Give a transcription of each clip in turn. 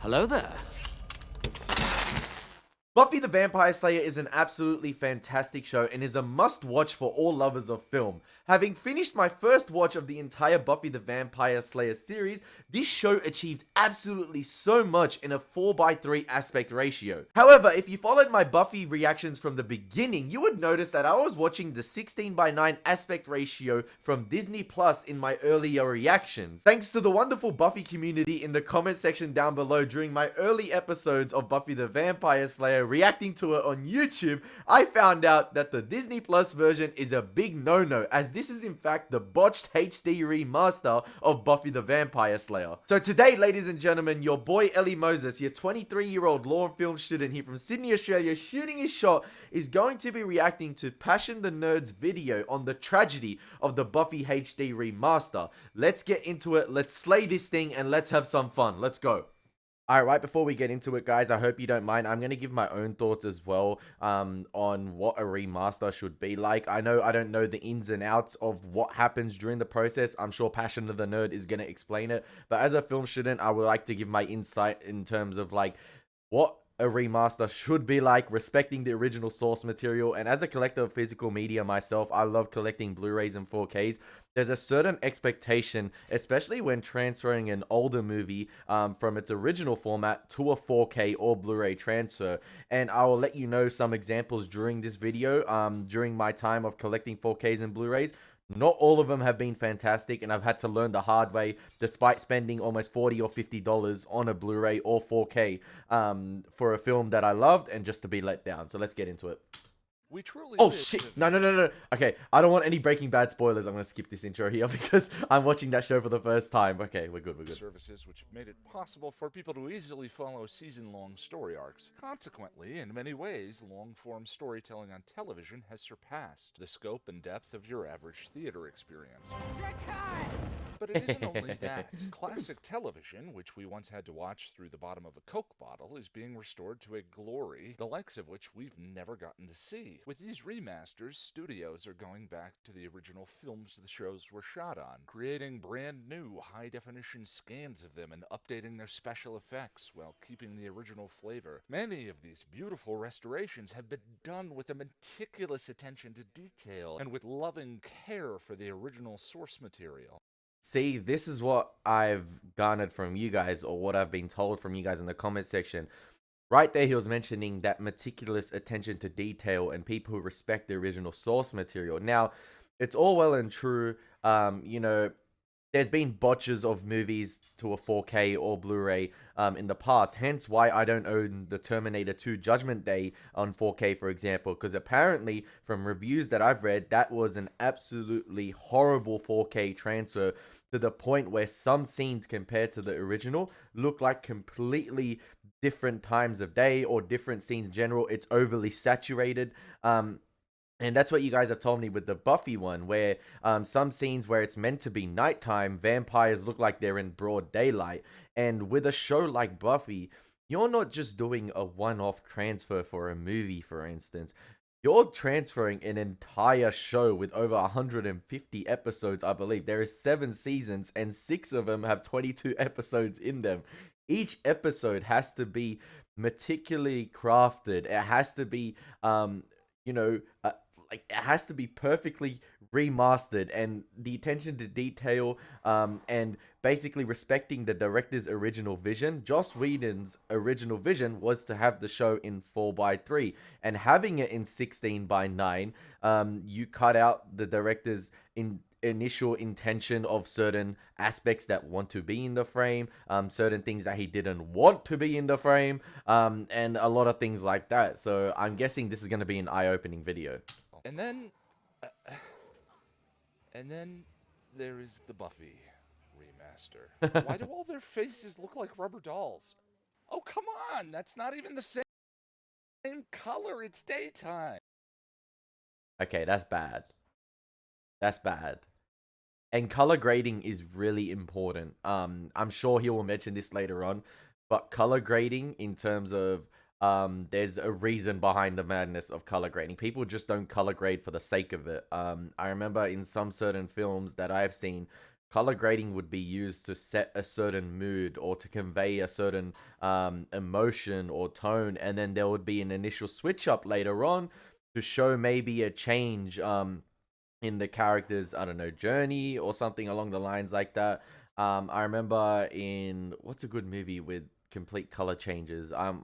Hello there. Buffy the Vampire Slayer is an absolutely fantastic show and is a must-watch for all lovers of film. Having finished my first watch of the entire Buffy the Vampire Slayer series, this show achieved absolutely so much in a 4:3 aspect ratio. However, if you followed my Buffy reactions from the beginning, you would notice that I was watching the 16:9 aspect ratio from Disney Plus in my earlier reactions. Thanks to the wonderful Buffy community in the comment section down below during my early episodes of Buffy the Vampire Slayer reacting to it on YouTube, I found out that the Disney Plus version is a big no-no, as this is in fact the botched HD remaster of Buffy the Vampire Slayer. So today, ladies and gentlemen, your boy Elie Moses, your 23-year-old law and film student here from Sydney, Australia, shooting his shot, is going to be reacting to Passion the Nerd's video on the tragedy of the Buffy HD remaster. Let's get into it, let's slay this thing, and let's have some fun. Let's go. Alright, right before we get into it, guys, I hope you don't mind. I'm going to give my own thoughts as well on what a remaster should be like. I know I don't know the ins and outs of what happens during the process. I'm sure Passion of the Nerd is going to explain it. But as a film student, I would like to give my insight in terms of like what a remaster should be like, respecting the original source material. And as a collector of physical media myself, I love collecting Blu-rays and 4Ks. There's a certain expectation, especially when transferring an older movie from its original format to a 4K or Blu-ray transfer. And I will let you know some examples during this video, during my time of collecting 4Ks and Blu-rays. Not all of them have been fantastic, and I've had to learn the hard way, despite spending almost $40 or $50 on a Blu-ray or 4K for a film that I loved, and just to be let down. So let's get into it. We truly Oh shit, no. Okay, I don't want any Breaking Bad spoilers. I'm gonna skip this intro here because I'm watching that show for the first time. Okay, we're good. services which have made it possible for people to easily follow season-long story arcs. Consequently, in many ways, long-form storytelling on television has surpassed the scope and depth of your average theater experience. But it isn't only that. Classic television, which we once had to watch through the bottom of a Coke bottle, is being restored to a glory, the likes of which we've never gotten to see. With these remasters, studios are going back to the original films the shows were shot on, creating brand new high-definition scans of them and updating their special effects while keeping the original flavor. Many of these beautiful restorations have been done with a meticulous attention to detail and with loving care for the original source material. See, this is what I've garnered from you guys, or what I've been told from you guys in the comment section. Right there, he was mentioning that meticulous attention to detail and people who respect the original source material. Now, it's all well and true, you know, there's been botches of movies to a 4K or Blu-ray in the past, hence why I don't own the Terminator 2 Judgment Day on 4K, for example, because apparently from reviews that I've read, that was an absolutely horrible 4K transfer, to the point where some scenes compared to the original look like completely different times of day or different scenes in general. It's overly saturated. And that's what you guys have told me with the Buffy one, where some scenes where it's meant to be nighttime, vampires look like they're in broad daylight. And with a show like Buffy, you're not just doing a one-off transfer for a movie, for instance. You're transferring an entire show with over 150 episodes, I believe. There is 7 seasons, and 6 of them have 22 episodes in them. Each episode has to be meticulously crafted. It has to be, you know, like, it has to be perfectly remastered, and the attention to detail and basically respecting the director's original vision. Joss Whedon's original vision was to have the show in 4:3, and having it in 16:9, you cut out the director's initial intention of certain aspects that want to be in the frame, certain things that he didn't want to be in the frame, and a lot of things like that. So I'm guessing this is going to be an eye-opening video. And then there is the Buffy remaster. Why do all their faces look like rubber dolls? Oh, come on! That's not even the same color. It's daytime. Okay, that's bad. That's bad. And color grading is really important. I'm sure he will mention this later on, but color grading in terms of there's a reason behind the madness of color grading. People just don't color grade for the sake of it. I remember in some certain films that I've seen, color grading would be used to set a certain mood or to convey a certain emotion or tone, and then there would be an initial switch up later on to show maybe a change in the character's, I don't know, journey or something along the lines like that. I remember in what's a good movie with complete color changes. I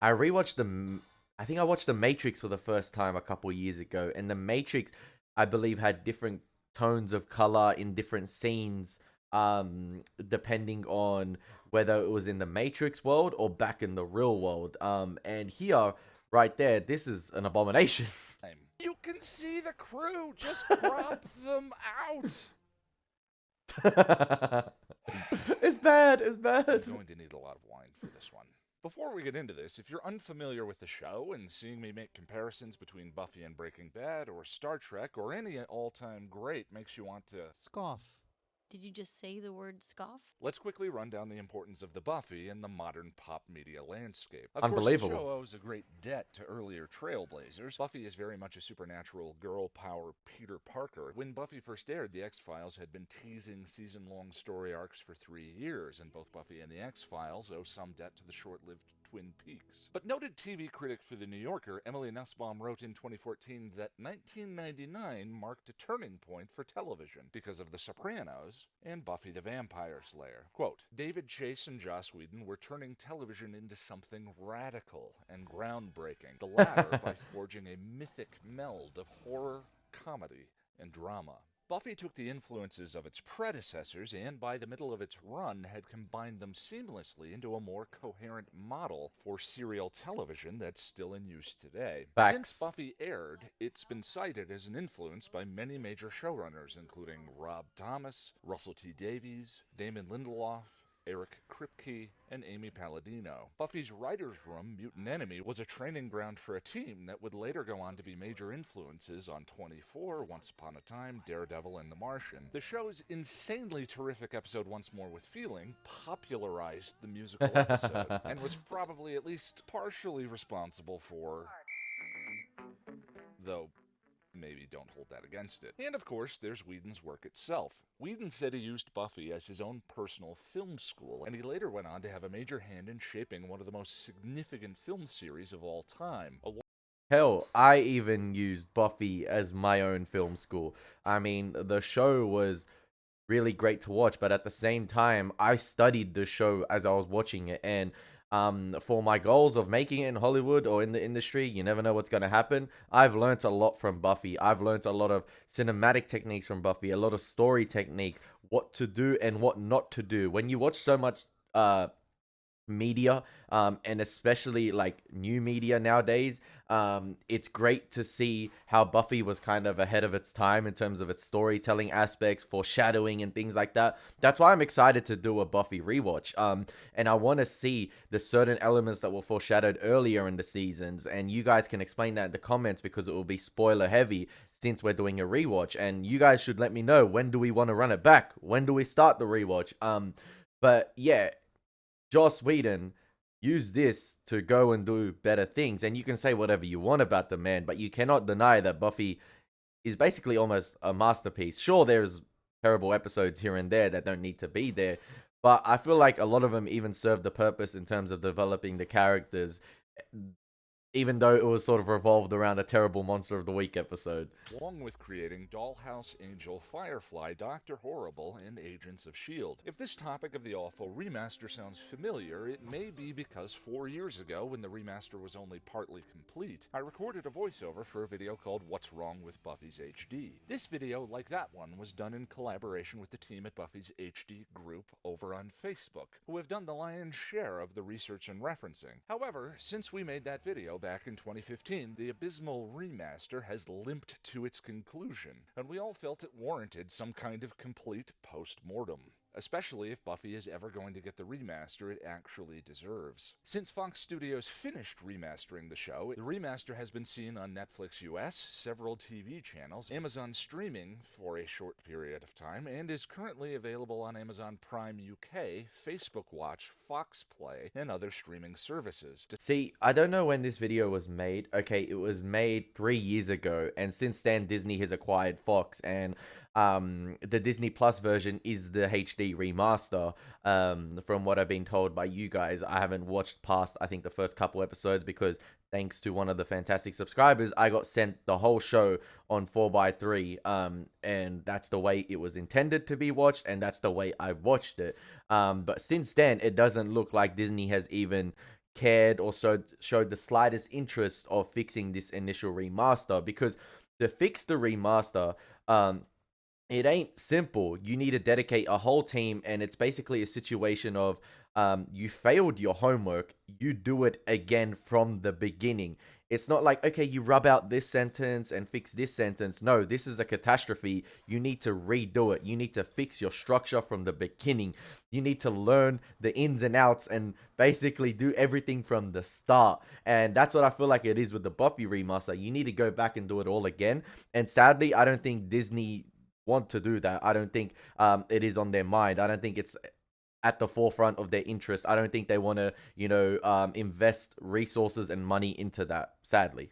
rewatched I think I watched The Matrix for the first time a couple years ago, and The Matrix, I believe, had different tones of color in different scenes, depending on whether it was in the Matrix world or back in the real world. And here, right there, this is an abomination. You can see the crew. Just crop them out. It's bad. It's bad. I'm going to need a lot of wine for this one. Before we get into this, if you're unfamiliar with the show and seeing me make comparisons between Buffy and Breaking Bad or Star Trek or any all-time great makes you want to scoff. Did you just say the word scoff? Let's quickly run down the importance of the Buffy in the modern pop media landscape. Of Unbelievable. course, the show owes a great debt to earlier trailblazers. Buffy is very much a supernatural girl power Peter Parker. When Buffy first aired, the X-Files had been teasing season-long story arcs for 3 years, and both Buffy and the X-Files owe some debt to the short-lived Twin Peaks. But noted TV critic for The New Yorker, Elie wrote in 2014 that 1999 marked a turning point for television because of The Sopranos and Buffy the Vampire Slayer. Quote, David Chase and Joss Whedon were turning television into something radical and groundbreaking, the latter by forging a mythic meld of horror, comedy, and drama. Buffy took the influences of its predecessors and, by the middle of its run, had combined them seamlessly into a more coherent model for serial television that's still in use today. Facts. Since Buffy aired, it's been cited as an influence by many major showrunners, including Rob Thomas, Russell T. Davies, Damon Lindelof, Eric Kripke, and Amy Palladino. Buffy's writer's room, Mutant Enemy, was a training ground for a team that would later go on to be major influences on 24, Once Upon a Time, Daredevil, and The Martian. The show's insanely terrific episode Once More with Feeling popularized the musical episode, and was probably at least partially responsible for... though... maybe don't hold that against it. And of course, there's Whedon's work itself. Whedon said he used Buffy as his own personal film school, and he later went on to have a major hand in shaping one of the most significant film series of all time. Hell, I even used Buffy as my own film school. I mean, the show was really great to watch, but at the same time, I studied the show as I was watching it, and for my goals of making it in Hollywood or in the industry, you never know what's going to happen. I've learnt a lot from Buffy. I've learnt a lot of cinematic techniques from Buffy, a lot of story technique, what to do and what not to do. When you watch so much media, and especially like new media nowadays, it's great to see how Buffy was kind of ahead of its time in terms of its storytelling aspects, foreshadowing and things like that. That's why I'm excited to do a Buffy rewatch, and I want to see the certain elements that were foreshadowed earlier in the seasons, and you guys can explain that in the comments because it will be spoiler heavy since we're doing a rewatch, and you guys should let me know, when do we want to run it back, when do we start the rewatch. But yeah, Joss Whedon used this to go and do better things. And you can say whatever you want about the man, but you cannot deny that Buffy is basically almost a masterpiece. Sure, there's terrible episodes here and there that don't need to be there, but I feel like a lot of them even serve the purpose in terms of developing the characters, even though it was sort of revolved around a terrible Monster of the Week episode. Along with creating Dollhouse, Angel, Firefly, Dr. Horrible, and Agents of S.H.I.E.L.D. If this topic of the awful remaster sounds familiar, it may be because 4 years ago, when the remaster was only partly complete, I recorded a voiceover for a video called What's Wrong with Buffy's HD. This video, like that one, was done in collaboration with the team at Buffy's HD group over on Facebook, who have done the lion's share of the research and referencing. However, since we made that video back in 2015, the abysmal remaster has limped to its conclusion, and we all felt it warranted some kind of complete post-mortem. especially if Buffy is ever going to get the remaster it actually deserves. Since Fox Studios finished remastering the show, the remaster has been seen on Netflix US, several TV channels, Amazon streaming for a short period of time, and is currently available on Amazon Prime UK, Facebook Watch, Fox Play, and other streaming services. See, I don't know when this video was made. Okay, it was made 3 years ago, and since then Disney has acquired Fox, and the Disney Plus version is the HD remaster. From what I've been told by you guys, I haven't watched past, I think, the first couple episodes because thanks to one of the fantastic subscribers, I got sent the whole show on 4x3, and that's the way it was intended to be watched, and that's the way I watched it. But since then, it doesn't look like Disney has even cared or showed the slightest interest of fixing this initial remaster, because to fix the remaster, it ain't simple. You need to dedicate a whole team, and it's basically a situation of you failed your homework, you do it again from the beginning. It's not like, okay, you rub out this sentence and fix this sentence. No, this is a catastrophe. You need to redo it. You need to fix your structure from the beginning. You need to learn the ins and outs and basically do everything from the start. And that's what I feel like it is with the Buffy remaster. You need to go back and do it all again. And sadly, I don't think Disney want to do that. I don't think it is on their mind. I don't think it's at the forefront of their interest. I don't think they want to, invest resources and money into that, sadly.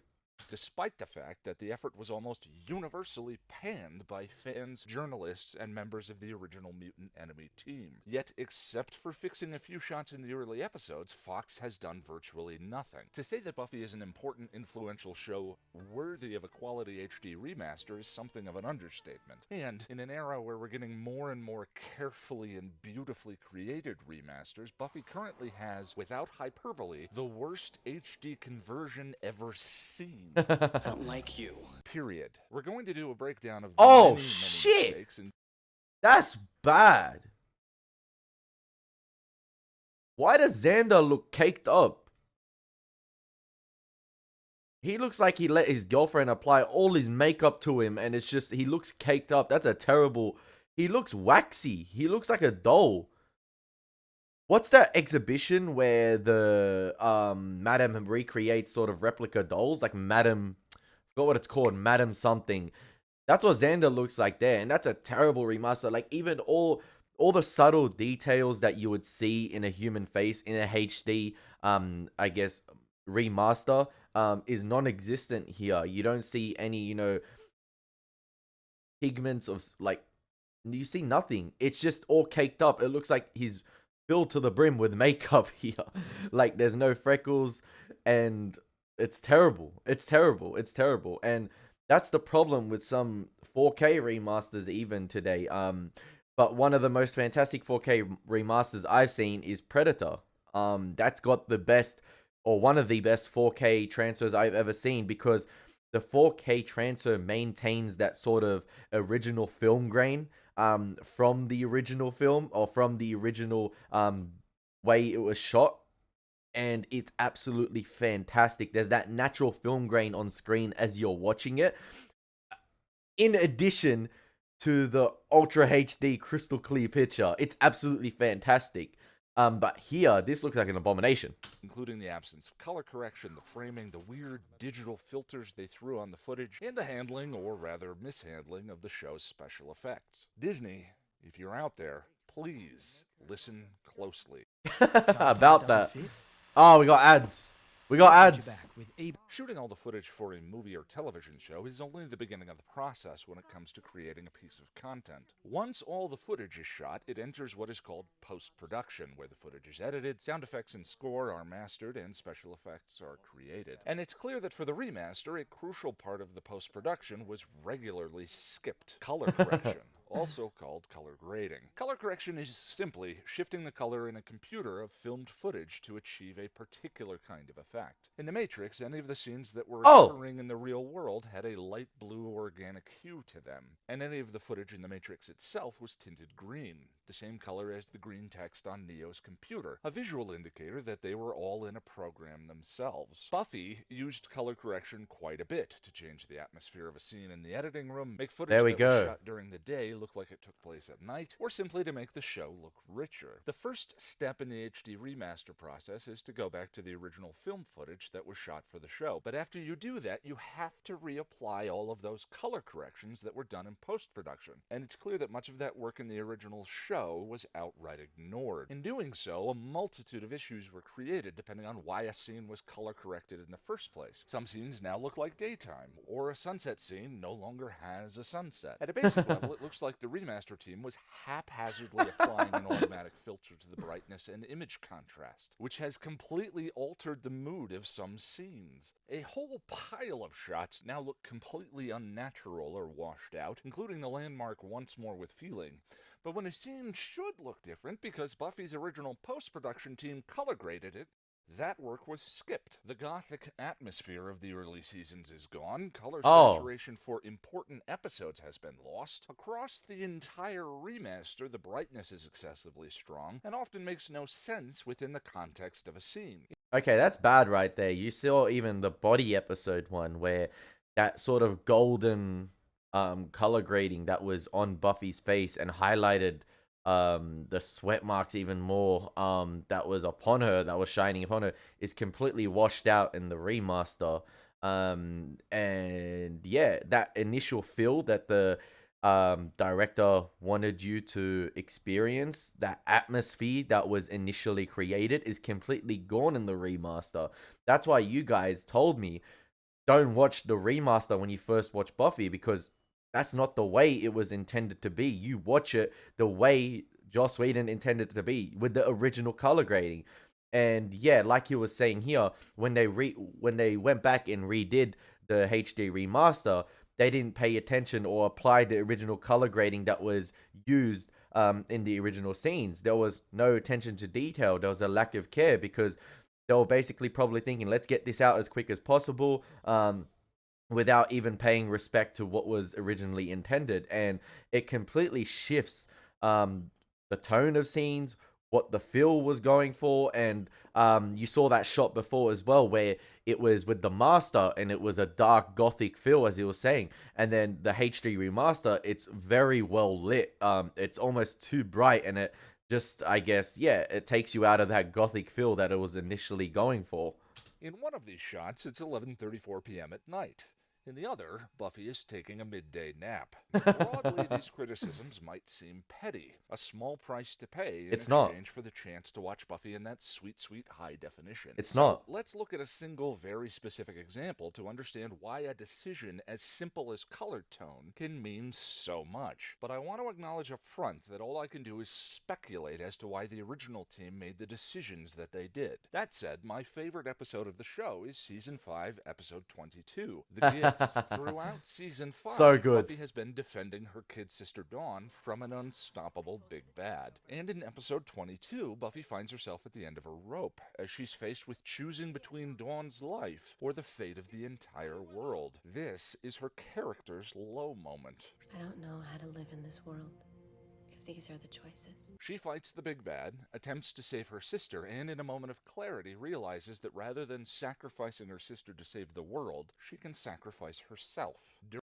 Despite the fact that the effort was almost universally panned by fans, journalists, and members of the original Mutant Enemy team. Yet, except for fixing a few shots in the early episodes, Fox has done virtually nothing. To say that Buffy is an important, influential show worthy of a quality HD remaster is something of an understatement. And, in an era where we're getting more and more carefully and beautifully created remasters, Buffy currently has, without hyperbole, the worst HD conversion ever seen. I don't like you. Period. We're going to do a breakdown of the Oh, many shit! mistakes and That's bad. Why does Xander look caked up? He looks like he let his girlfriend apply all his makeup to him, and it's just, he looks caked up. That's a terrible... He looks waxy. He looks like a doll. What's that exhibition where the Madam recreates sort of replica dolls? Like Madam... I forgot what it's called. Madam something. That's what Xander looks like there. And that's a terrible remaster. Like, even all the subtle details that you would see in a human face in a HD, I guess, remaster, is non-existent here. You don't see any, pigments of, like, you see nothing. It's just all caked up. It looks like he's filled to the brim with makeup here. Like, there's no freckles, and it's terrible. It's terrible. It's terrible. And that's the problem with some 4K remasters even today. But one of the most fantastic 4K remasters I've seen is Predator. That's got the best, or one of the best 4K transfers I've ever seen, because the 4K transfer maintains that sort of original film grain from the original film, or from the original way it was shot, and it's absolutely fantastic. There's that natural film grain on screen as you're watching it, in addition to the Ultra HD crystal clear picture. It's absolutely fantastic. But here, this looks like an abomination. including the absence of color correction, the framing, the weird digital filters they threw on the footage, and the handling, or rather mishandling, of the show's special effects. Disney, if you're out there, please listen closely. About that. Oh, we got ads. We got ads. Shooting all the footage for a movie or television show is only the beginning of the process when it comes to creating a piece of content. Once all the footage is shot, it enters what is called post-production, where the footage is edited, sound effects and score are mastered, and special effects are created. And it's clear that for the remaster, a crucial part of the post-production was regularly skipped: color correction. Also called color grading. Color correction is simply shifting the color in a computer of filmed footage to achieve a particular kind of effect. In The Matrix, any of the scenes that were occurring in the real world had a light blue organic hue to them, and any of the footage in The Matrix itself was tinted green. the same color as the green text on Neo's computer, a visual indicator that they were all in a program themselves. Buffy used color correction quite a bit to change the atmosphere of a scene in the editing room, make footage There we that was go. shot during the day look like it took place at night, or simply to make the show look richer. The first step in the HD remaster process is to go back to the original film footage that was shot for the show, but after you do that, you have to reapply all of those color corrections that were done in post-production, and it's clear that much of that work in the original show was outright ignored. In doing so, a multitude of issues were created depending on why a scene was color corrected in the first place. Some scenes now look like daytime, or a sunset scene no longer has a sunset. At a basic level, it looks like the remaster team was haphazardly applying an automatic filter to the brightness and image contrast, which has completely altered the mood of some scenes. A whole pile of shots now look completely unnatural or washed out, including the landmark "once more with feeling." But when a scene should look different because Buffy's original post-production team color graded it, that work was skipped. The gothic atmosphere of the early seasons is gone. Color saturation for important episodes has been lost. Across the entire remaster, the brightness is excessively strong and often makes no sense within the context of a scene. Okay, that's bad right there. You saw even the body episode one where that sort of golden color grading that was on Buffy's face and highlighted the sweat marks even more that was upon her, that was shining upon her, is completely washed out in the remaster. And yeah, that initial feel that the director wanted you to experience, that atmosphere that was initially created, is completely gone in the remaster. That's why you guys told me don't watch the remaster when you first watch Buffy, because that's not the way it was intended to be. You watch it the way Joss Whedon intended it to be, with the original color grading. And yeah, like you were saying here, when they went back and redid the HD remaster, they didn't pay attention or apply the original color grading that was used in the original scenes. There was no attention to detail. There was a lack of care, because they were basically probably thinking, let's get this out as quick as possible, without even paying respect to what was originally intended. And it completely shifts the tone of scenes, what the feel was going for. And you saw that shot before as well, where it was with the master and it was a dark gothic feel, as you were saying, and then the HD remaster, it's very well lit. It's almost too bright, and it just, I guess, yeah, it takes you out of that gothic feel that it was initially going for. In one of these shots, it's 11:34 p.m. at night. In the other, Buffy is taking a midday nap. Broadly, these criticisms might seem petty, a small price to pay in It's not. exchange for the chance to watch Buffy in that sweet, sweet high definition. It's So not. let's look at a single, very specific example to understand why a decision as simple as color tone can mean so much. But I want to acknowledge up front that all I can do is speculate as to why the original team made the decisions that they did. That said, my favorite episode of the show is Season 5, Episode 22, The Gift. Throughout Season 5, So good. Buffy has been defending her kid sister Dawn from an unstoppable big bad. And in Episode 22, Buffy finds herself at the end of her rope, as she's faced with choosing between Dawn's life or the fate of the entire world. This is her character's low moment. I don't know how to live in this world if these are the choices. She fights the big bad, attempts to save her sister, and in a moment of clarity realizes that rather than sacrificing her sister to save the world, she can sacrifice herself.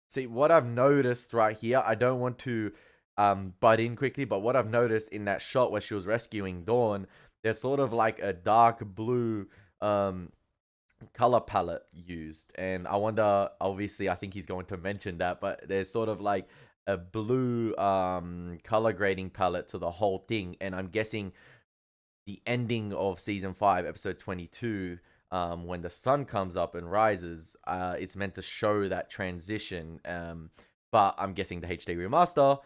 See, what I've noticed right here, I don't want to butt in quickly, but what I've noticed in that shot where she was rescuing Dawn, there's sort of like a dark blue color palette used. And I wonder, obviously, I think he's going to mention that, but there's sort of like a blue color grading palette to the whole thing. And I'm guessing the ending of Season 5, Episode 22, when the sun comes up and rises, it's meant to show that transition. But I'm guessing the HD remaster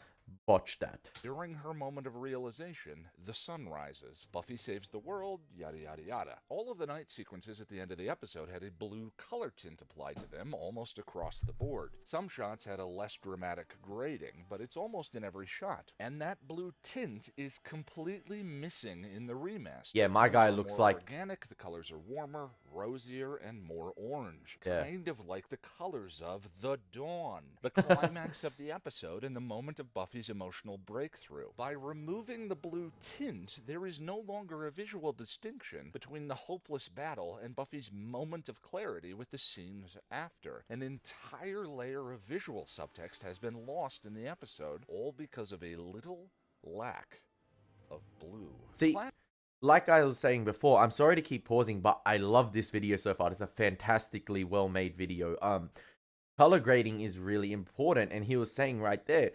botched that. During her moment of realization, the sun rises. Buffy saves the world, yada yada yada. All of the night sequences at the end of the episode had a blue color tint applied to them almost across the board. Some shots had a less dramatic grading, but it's almost in every shot. And that blue tint is completely missing in the remaster. Yeah, my guy Colors are looks more like... organic, the colors are warmer, rosier, and more orange. Yeah. Kind of like the colors of The Dawn. The climax of the episode and the moment of Buffy Buffy's emotional breakthrough. By removing the blue tint, there is no longer a visual distinction between the hopeless battle and Buffy's moment of clarity with the scenes after. An entire layer of visual subtext has been lost in the episode, all because of a little lack of blue. See, like I was saying before, I'm sorry to keep pausing, but I love this video so far. It's a fantastically well-made video. Color grading is really important, and he was saying right there,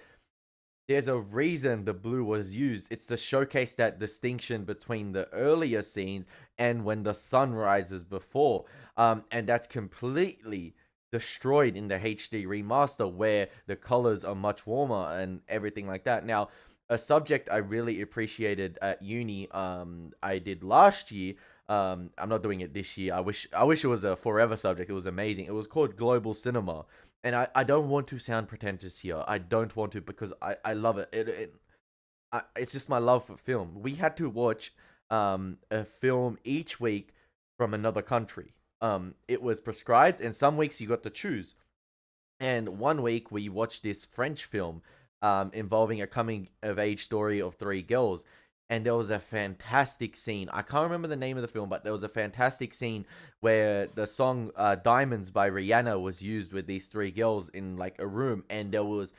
there's a reason the blue was used. It's to showcase that distinction between the earlier scenes and when the sun rises before. And that's completely destroyed in the HD remaster, where the colors are much warmer and everything like that. Now, a subject I really appreciated at uni, I did last year. I'm not doing it this year. I wish it was a forever subject. It was amazing. It was called global cinema. And I don't want to sound pretentious here. I don't want to, because I love it. It's just my love for film. We had to watch a film each week from another country. It was prescribed, and some weeks you got to choose. And one week we watched this French film involving a coming-of-age story of three girls. And there was a fantastic scene. I can't remember the name of the film, but there was a fantastic scene where the song Diamonds by Rihanna was used with these three girls in like a room. And there was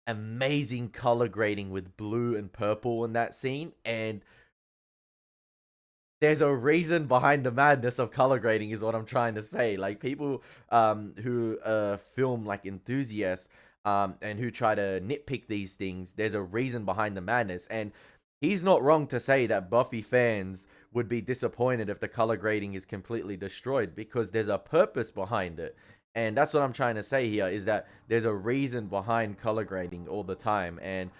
amazing color grading with blue and purple in that scene. And there's a reason behind the madness of color grading, is what I'm trying to say. Like, people who film like enthusiasts and who try to nitpick these things, there's a reason behind the madness. And he's not wrong to say that Buffy fans would be disappointed if the color grading is completely destroyed, because there's a purpose behind it. And that's what I'm trying to say here, is that there's a reason behind color grading all the time. And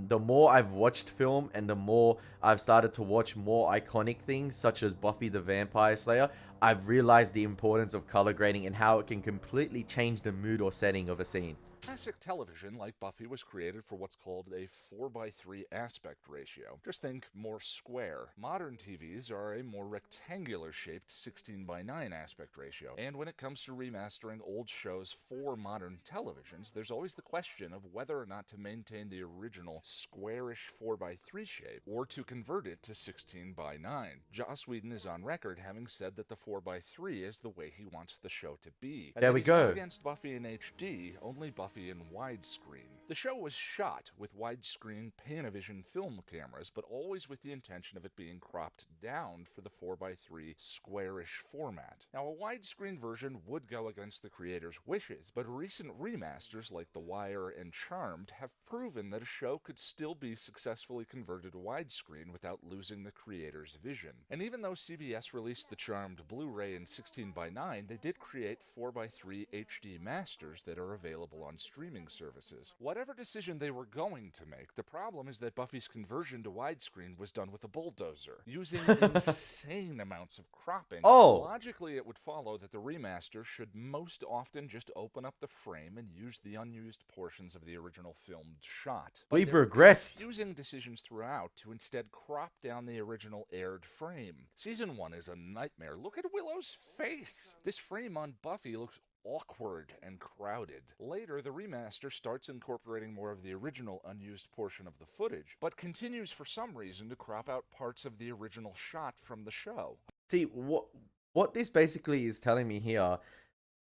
the more I've watched film, and the more I've started to watch more iconic things such as Buffy the Vampire Slayer, I've realized the importance of color grading and how it can completely change the mood or setting of a scene. Classic television, like Buffy, was created for what's called a 4:3 aspect ratio. Just think more square. Modern TVs are a more rectangular-shaped 16:9 aspect ratio. And when it comes to remastering old shows for modern televisions, there's always the question of whether or not to maintain the original squarish 4:3 shape, or to convert it to 16:9. Joss Whedon is on record having said that the 4:3 is the way he wants the show to be. And there we he's not go. against Buffy in HD, only Buffy in widescreen. The show was shot with widescreen Panavision film cameras, but always with the intention of it being cropped down for the 4:3 squarish format. Now, a widescreen version would go against the creator's wishes, but recent remasters like The Wire and Charmed have proven that a show could still be successfully converted to widescreen without losing the creator's vision. And even though CBS released the Charmed Blu-ray in 16:9, they did create 4:3 HD masters that are available on streaming services. Whatever decision they were going to make, the problem is that Buffy's conversion to widescreen was done with a bulldozer, using insane amounts of cropping. Oh. Logically, it would follow that the remaster should most often just open up the frame and use the unused portions of the original filmed shot. But We've there were regressed. confusing decisions throughout to instead crop down the original aired frame. Season 1 is a nightmare. Look at Willow's face! This frame on Buffy looks awkward and crowded. Later, the remaster starts incorporating more of the original unused portion of the footage, but continues for some reason to crop out parts of the original shot from the show. See, what this basically is telling me here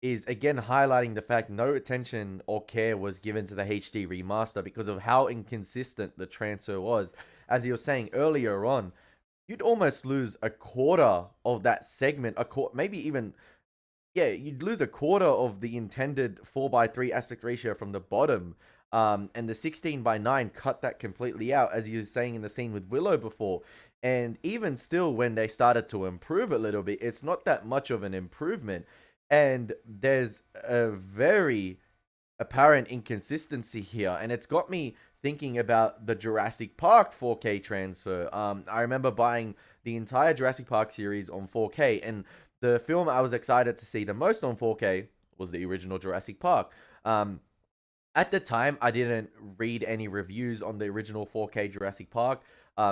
is, again, highlighting the fact no attention or care was given to the HD remaster because of how inconsistent the transfer was. As you were saying earlier on, you'd almost lose a quarter of that segment, maybe even, yeah, you'd lose a quarter of the intended 4:3 aspect ratio from the bottom. And the 16:9 cut that completely out, as you were saying in the scene with Willow before. And even still, when they started to improve a little bit, it's not that much of an improvement. And there's a very apparent inconsistency here. And it's got me thinking about the Jurassic Park 4K transfer. I remember buying the entire Jurassic Park series on 4K. And the film I was excited to see the most on 4K was the original Jurassic Park. At the time, I didn't read any reviews on the original 4K Jurassic Park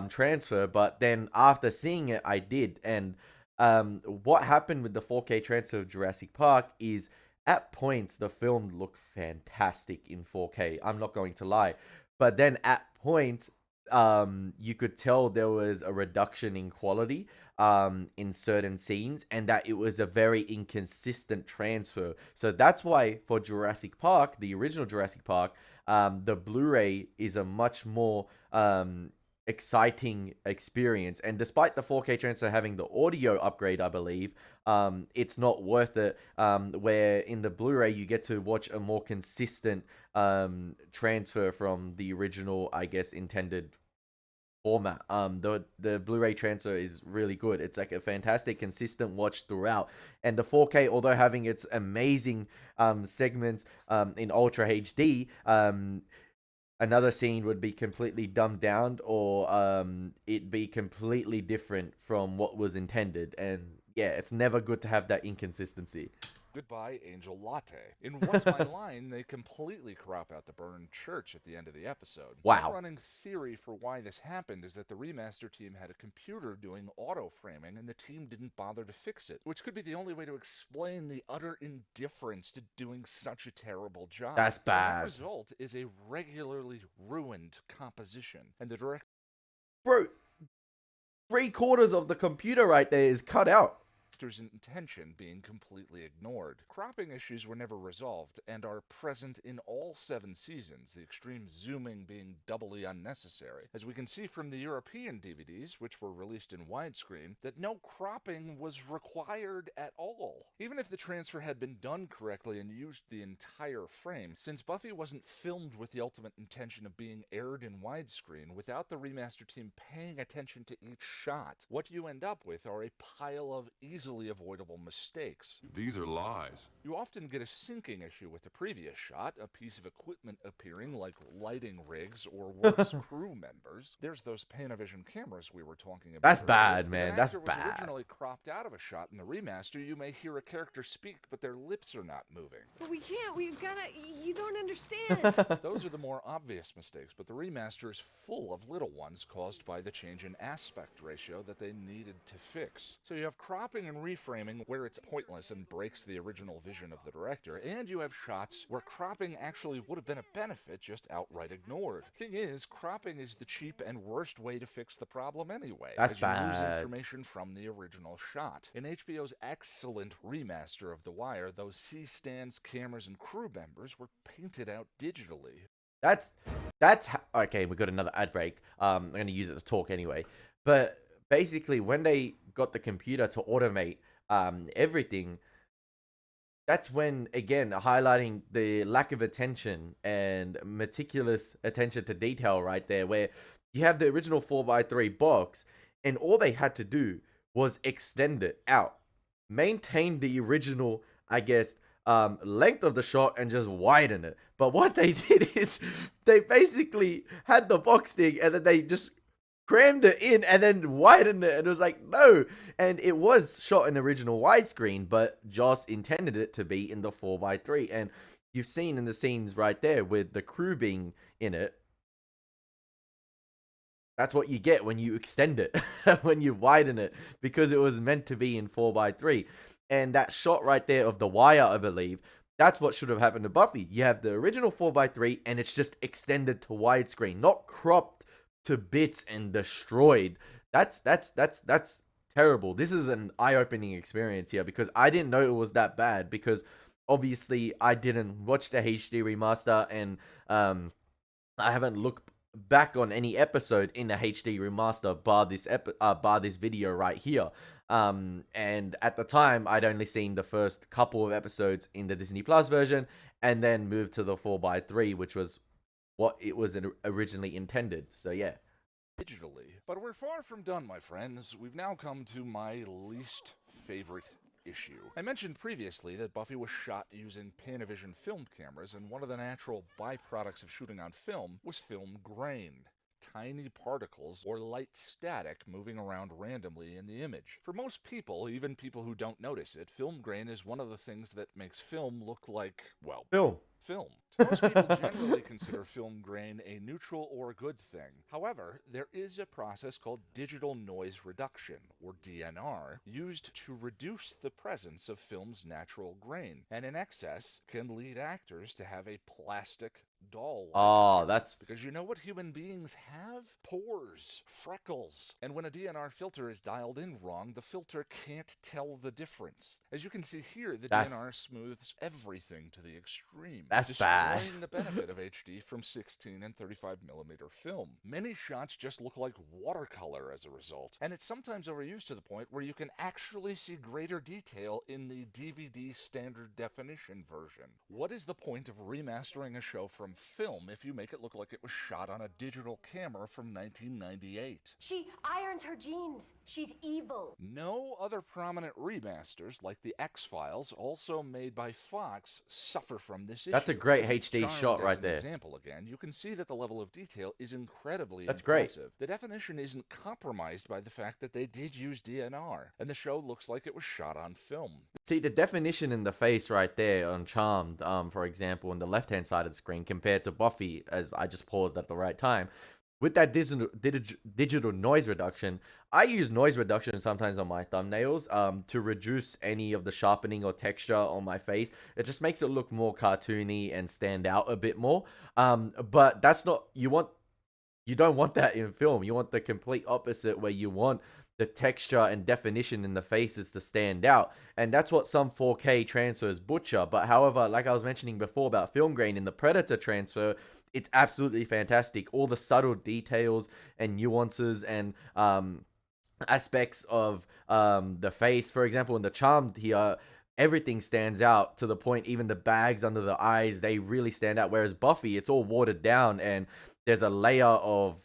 transfer, but then after seeing it, I did. And what happened with the 4K transfer of Jurassic Park is, at points, the film looked fantastic in 4K. I'm not going to lie. but then at points, you could tell there was a reduction in quality in certain scenes, and that it was a very inconsistent transfer. So that's why for Jurassic Park, the original Jurassic Park, the Blu-ray is a much more exciting experience. And despite the 4K transfer having the audio upgrade, I believe, it's not worth it. Where in the Blu-ray you get to watch a more consistent transfer from the original, I guess, intended format. The Blu-ray transfer is really good. It's like a fantastic, consistent watch throughout. And the 4K, although having its amazing segments in Ultra HD, another scene would be completely dumbed down, or it'd be completely different from what was intended. And yeah, it's never good to have that inconsistency. Goodbye, Angel Latte. In What's My Line, they completely crop out the burned church at the end of the episode. Wow. One running theory for why this happened is that the remaster team had a computer doing auto-framing and the team didn't bother to fix it, which could be the only way to explain the utter indifference to doing such a terrible job. That's bad. The result is a regularly ruined composition, and the director... Bro, 3/4 of the computer right there is cut out. Intention being completely ignored. Cropping issues were never resolved and are present in all 7 seasons, the extreme zooming being doubly unnecessary. As we can see from the European DVDs, which were released in widescreen, that no cropping was required at all. Even if the transfer had been done correctly and used the entire frame, since Buffy wasn't filmed with the ultimate intention of being aired in widescreen, without the remaster team paying attention to each shot, what you end up with are a pile of easily avoidable mistakes. These are lies. You often get a syncing issue with the previous shot, a piece of equipment appearing like lighting rigs or worse, crew members. There's those Panavision cameras we were talking about. That's earlier. bad, man. If an That's actor was bad. originally cropped out of a shot in the remaster, you may hear a character speak, but their lips are not moving. But we can't. We've got to. You don't understand. Those are the more obvious mistakes, but the remaster is full of little ones caused by the change in aspect ratio that they needed to fix. So you have cropping and reframing where it's pointless and breaks the original vision of the director, and you have shots where cropping actually would have been a benefit just outright ignored. Thing is, cropping is the cheap and worst way to fix the problem anyway. That's as you lose bad. information from the original shot. In HBO's excellent remaster of The Wire, those C-stands, cameras, and crew members were painted out digitally. Okay, we got another ad break. I'm going to use it to talk anyway. But basically, when they got the computer to automate everything, that's when, again, highlighting the lack of attention and meticulous attention to detail right there, where you have the original 4x3 box, and all they had to do was extend it out, maintain the original, I guess, length of the shot and just widen it. But what they did is they basically had the box thing and then they just crammed it in and then widened it, and it was like, no. And it was shot in original widescreen, but Joss intended it to be in the 4x3. And you've seen in the scenes right there with the crew being in it, that's what you get when you extend it, when you widen it, because it was meant to be in 4x3. And that shot right there of the wire, I believe, that's what should have happened to Buffy. You have the original 4x3 and it's just extended to widescreen, not cropped to bits and destroyed. That's terrible. This is an eye-opening experience here, because I didn't know it was that bad, because obviously I didn't watch the HD remaster, and I haven't looked back on any episode in the HD remaster bar this video right here. And at the time I'd only seen the first couple of episodes in the Disney Plus version, and then moved to the 4x3, which was what it was originally intended. So yeah. Digitally. But we're far from done, my friends. We've now come to my least favorite issue. I mentioned previously that Buffy was shot using Panavision film cameras, and one of the natural byproducts of shooting on film was film grain. Tiny particles or light static moving around randomly in the image. For most people, even people who don't notice it, film grain is one of the things that makes film look like, well, film. Most people generally consider film grain a neutral or good thing. However, there is a process called digital noise reduction, or DNR, used to reduce the presence of film's natural grain, and in excess can lead actors to have a plastic, doll. Oh, that's... Because you know what human beings have? Pores, freckles. And when a DNR filter is dialed in wrong, the filter can't tell the difference. As you can see here, the DNR smooths everything to the extreme. That's destroying bad. the benefit of HD from 16 and 35mm film. Many shots just look like watercolor as a result. And it's sometimes overused to the point where you can actually see greater detail in the DVD standard definition version. What is the point of remastering a show from film if you make it look like it was shot on a digital camera from 1998? She irons her jeans. She's evil. No other prominent remasters, like the X-Files, also made by Fox, suffer from this issue. That's a great HD shot right there. Example again, you can see that the level of detail is incredibly That's impressive. great. The definition isn't compromised by the fact that they did use DNR, and the show looks like it was shot on film. See, the definition in the face right there on Charmed, for example, on the left-hand side of the screen, compared to Buffy, as I just paused at the right time, with that digital noise reduction, I use noise reduction sometimes on my thumbnails to reduce any of the sharpening or texture on my face. It just makes it look more cartoony and stand out a bit more. But that's not, you don't want that in film. You want the complete opposite, where you want the texture and definition in the faces to stand out. And that's what some 4K transfers butcher. But however, like I was mentioning before about film grain in the Predator transfer, it's absolutely fantastic. All the subtle details and nuances and aspects of the face. For example, in the Charmed here, everything stands out to the point, even the bags under the eyes, they really stand out. Whereas Buffy, it's all watered down and there's a layer of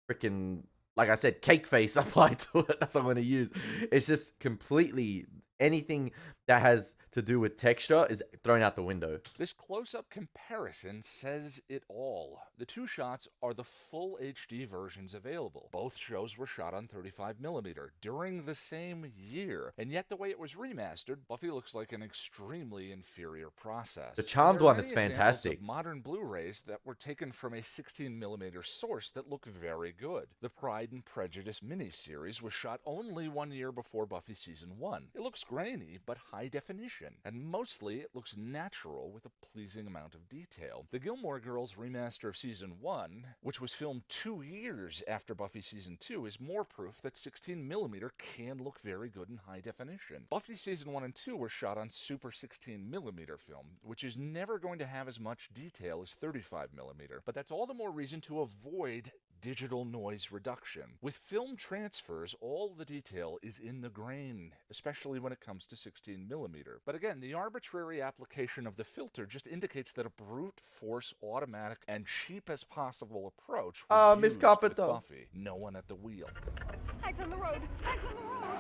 freaking, like I said, cake face applied to it. That's what I'm going to use. It's just completely, anything that has to do with texture is thrown out the window. This close-up comparison says it all. The two shots are the full HD versions available. Both shows were shot on 35mm during the same year, and yet the way it was remastered, Buffy looks like an extremely inferior process. The Charmed one is fantastic. Modern Blu-rays that were taken from a 16mm source that look very good. The Pride and Prejudice miniseries was shot only 1 year before Buffy Season 1. It looks grainy, but high definition, and mostly it looks natural with a pleasing amount of detail. The Gilmore Girls remaster of Season 1, which was filmed 2 years after Buffy Season 2, is more proof that 16mm can look very good in high definition. Buffy Season 1 and 2 were shot on Super 16mm film, which is never going to have as much detail as 35mm, but that's all the more reason to avoid digital noise reduction. With film transfers, all the detail is in the grain, especially when it comes to 16mm. But again, the arbitrary application of the filter just indicates that a brute force, automatic, and cheap as possible approach was Miss used Carpenter. with Buffy. No one at the wheel. Eyes on the road. Eyes on the road.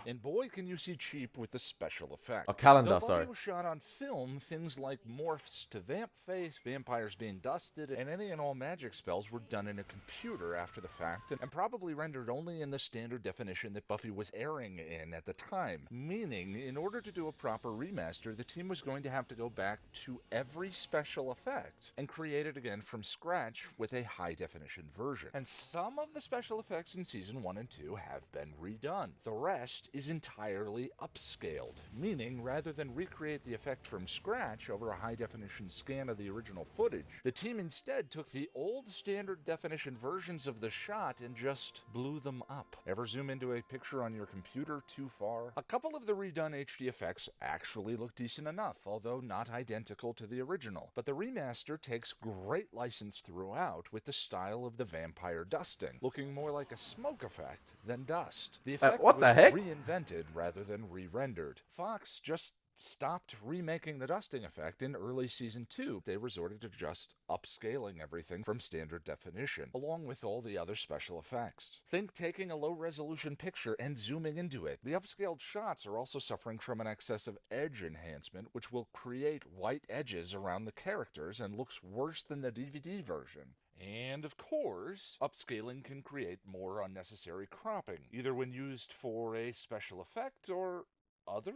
And boy, can you see cheap with the special effects. A calendar, Though Buffy sorry. was shot on film, things like morphs to vamp face, vampires being dusted, and any and all magic spells were done in a computer after the fact, and probably rendered only in the standard definition that Buffy was airing in at the time. Meaning, in order to do a proper remaster, the team was going to have to go back to every special effect and create it again from scratch with a high-definition version. And some of the special effects in Season 1 and 2 have been redone. The rest is entirely upscaled, meaning rather than recreate the effect from scratch over a high-definition scan of the original footage, the team instead took the old standard definition versions of the shot and just blew them up. Ever zoom into a picture on your computer too far? A couple of the redone HD effects actually look decent enough, although not identical to the original, but the remaster takes great license throughout with the style of the vampire dusting, looking more like a smoke effect than dust. The effect what the was heck? reinvented rather than re-rendered. Fox just stopped remaking the dusting effect in early Season 2. They resorted to just upscaling everything from standard definition, along with all the other special effects. Think taking a low-resolution picture and zooming into it. The upscaled shots are also suffering from an excess of edge enhancement, which will create white edges around the characters and looks worse than the DVD version. And of course, upscaling can create more unnecessary cropping, either when used for a special effect or other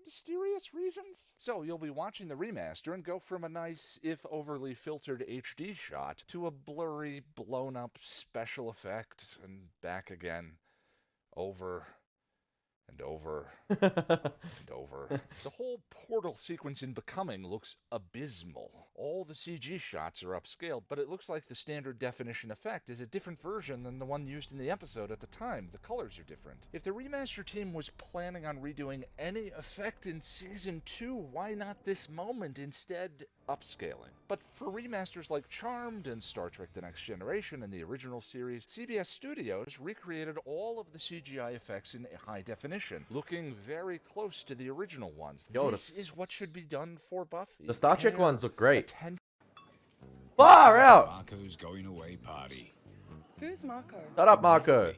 mysterious reasons. So you'll be watching the remaster and go from a nice, if overly filtered HD shot to a blurry, blown up special effect and back again, over and over and over. The whole portal sequence in Becoming looks abysmal. All the CG shots are upscaled, but it looks like the standard definition effect is a different version than the one used in the episode at the time. The colors are different. If the remaster team was planning on redoing any effect in Season 2, why not this moment, instead upscaling? But for remasters like Charmed and Star Trek The Next Generation and the original series, CBS Studios recreated all of the CGI effects in high definition, looking very close to the original ones. Yo, this is what should be done for Buffy. The Star Trek Care, ones look great. attention. Far out! Marco's going away party. Who's Marco? Shut up, Marco.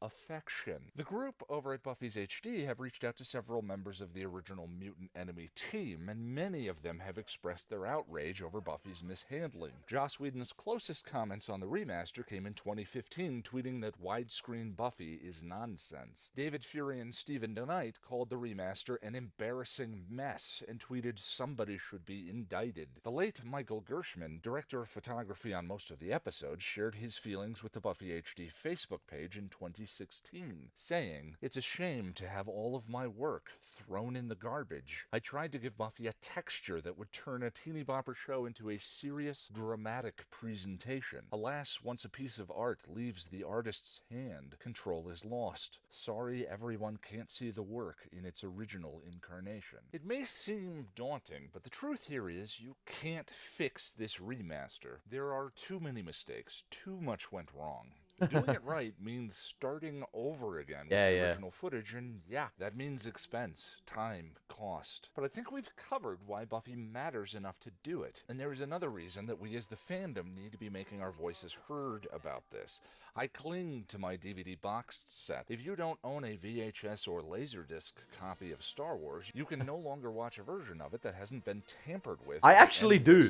Affection. The group over at Buffy's HD have reached out to several members of the original Mutant Enemy team, and many of them have expressed their outrage over Buffy's mishandling. Joss Whedon's closest comments on the remaster came in 2015, tweeting that widescreen Buffy is nonsense. David Fury and Stephen DeKnight called the remaster an embarrassing mess and tweeted somebody should be indicted. The late Michael Gershman, director of photography on most of the episodes, shared his feelings with the Buffy HD Facebook page in 2016, saying, "It's a shame to have all of my work thrown in the garbage. I tried to give Buffy a texture that would turn a teeny bopper show into a serious, dramatic presentation. Alas, once a piece of art leaves the artist's hand, control is lost. Sorry everyone can't see the work in its original incarnation." It may seem daunting, but the truth here is you can't fix this remaster. There are too many mistakes. Too much went wrong. Doing it right means starting over again with the original footage, and that means expense, time, cost. But I think we've covered why Buffy matters enough to do it. And there is another reason that we as the fandom need to be making our voices heard about this. I cling to my DVD box set. If you don't own a VHS or Laserdisc copy of Star Wars, you can no longer watch a version of it that hasn't been tampered with. I actually do.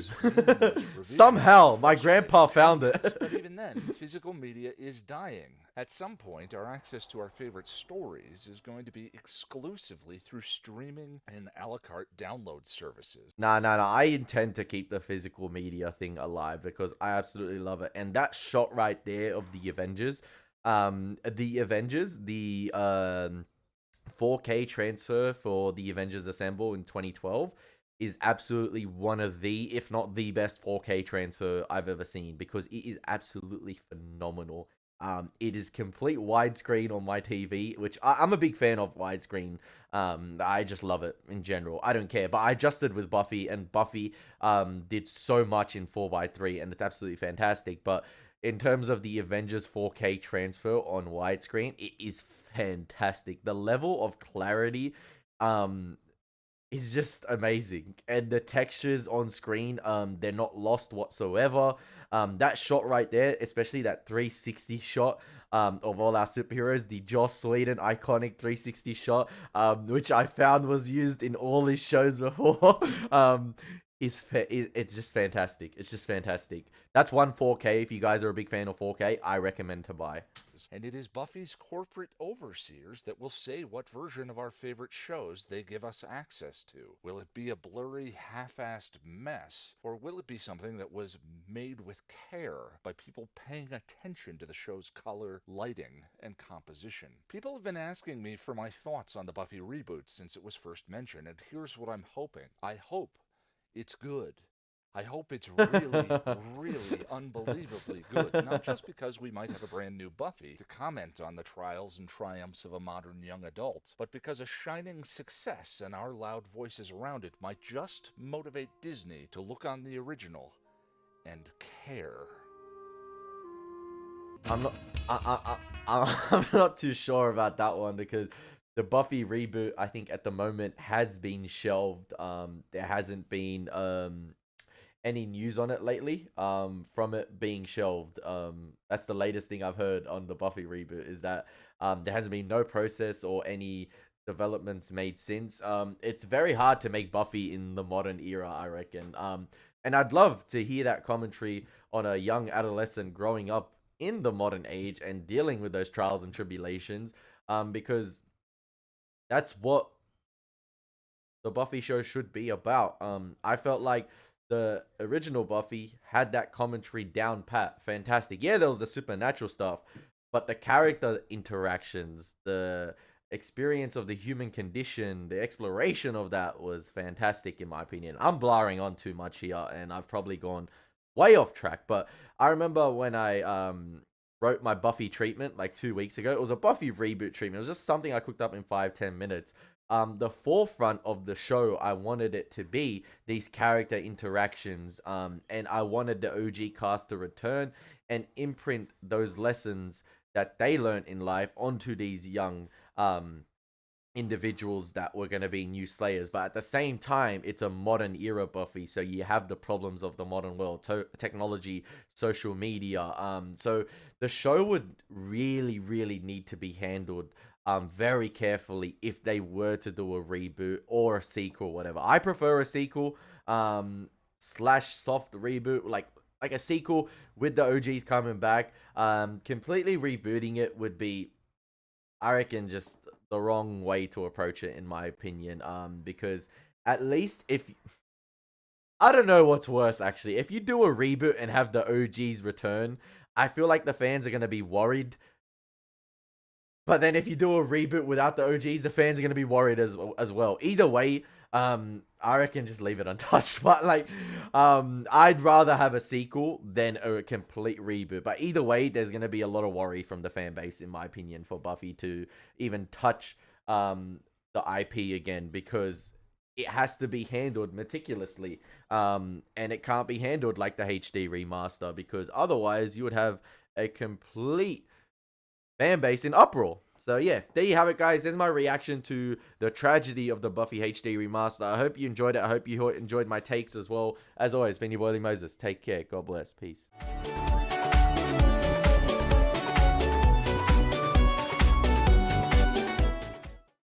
Somehow, my grandpa found it. But even then, physical media is dying. At some point, our access to our favorite stories is going to be exclusively through streaming and a la carte download services. Nah. I intend to keep the physical media thing alive because I absolutely love it. And that shot right there of the Avengers, the 4K transfer for the Avengers Assemble in 2012 is absolutely one of the, if not the best 4K transfer I've ever seen, because it is absolutely phenomenal. It is complete widescreen on my TV, which I'm a big fan of widescreen. I just love it in general. I don't care, but I adjusted with Buffy, and Buffy did so much in 4:3, and it's absolutely fantastic. But in terms of the Avengers 4K transfer on widescreen, it is fantastic. The level of clarity is just amazing, and the textures on screen, they're not lost whatsoever. That shot right there, especially that 360 shot of all our superheroes, the Joss Whedon iconic 360 shot, which I found was used in all his shows before, it's just fantastic. It's just fantastic. That's one 4K. If you guys are a big fan of 4K, I recommend to buy. And it is Buffy's corporate overseers that will say what version of our favorite shows they give us access to. Will it be a blurry, half-assed mess, or will it be something that was made with care by people paying attention to the show's color, lighting, and composition? People have been asking me for my thoughts on the Buffy reboot since it was first mentioned, and here's what I'm hoping. I hope it's good. I hope it's really, really unbelievably good. Not just because we might have a brand new Buffy to comment on the trials and triumphs of a modern young adult, but because a shining success and our loud voices around it might just motivate Disney to look on the original and care. I'm not too sure about that one, because the Buffy reboot, I think at the moment, has been shelved. There hasn't been any news on it lately, from it being shelved. That's the latest thing I've heard on the Buffy reboot, is that there hasn't been no process or any developments made since. It's very hard to make Buffy in the modern era, I reckon. And I'd love to hear that commentary on a young adolescent growing up in the modern age and dealing with those trials and tribulations, because that's what the Buffy show should be about. I felt like the original Buffy had that commentary down pat. Fantastic. Yeah, there was the supernatural stuff, but the character interactions, experience of the human condition, the exploration of that was fantastic in my opinion. I'm blaring on too much here, and I've probably gone way off track, but I remember when I wrote my Buffy treatment like 2 weeks ago. It was a Buffy reboot treatment. It was just something I cooked up in 5-10 minutes. The forefront of the show, I wanted it to be these character interactions, and I wanted the OG cast to return and imprint those lessons that they learned in life onto these young individuals that were going to be new Slayers. But at the same time, it's a modern era Buffy, so you have the problems of the modern world, technology, social media. So the show would really need to be handled very carefully if they were to do a reboot or a sequel, whatever. I prefer a sequel slash soft reboot, like a sequel with the OGs coming back. Completely rebooting it would be, I reckon, just the wrong way to approach it in my opinion. Because at least if I don't know what's worse actually, if you do a reboot and have the OGs return, I feel like the fans are going to be worried. But then if you do a reboot without the OGs, the fans are going to be worried as well. Either way, I reckon just leave it untouched. But like, I'd rather have a sequel than a complete reboot. But either way, there's going to be a lot of worry from the fan base, in my opinion, for Buffy to even touch the IP again, because it has to be handled meticulously. And it can't be handled like the HD remaster, because otherwise you would have a complete fan base in uproar. So yeah, there you have it, guys. There's my reaction to the tragedy of the Buffy HD remaster. I hope you enjoyed it. I hope you enjoyed my takes as well. As always, been your boy Elie Moses. Take care. God bless. Peace.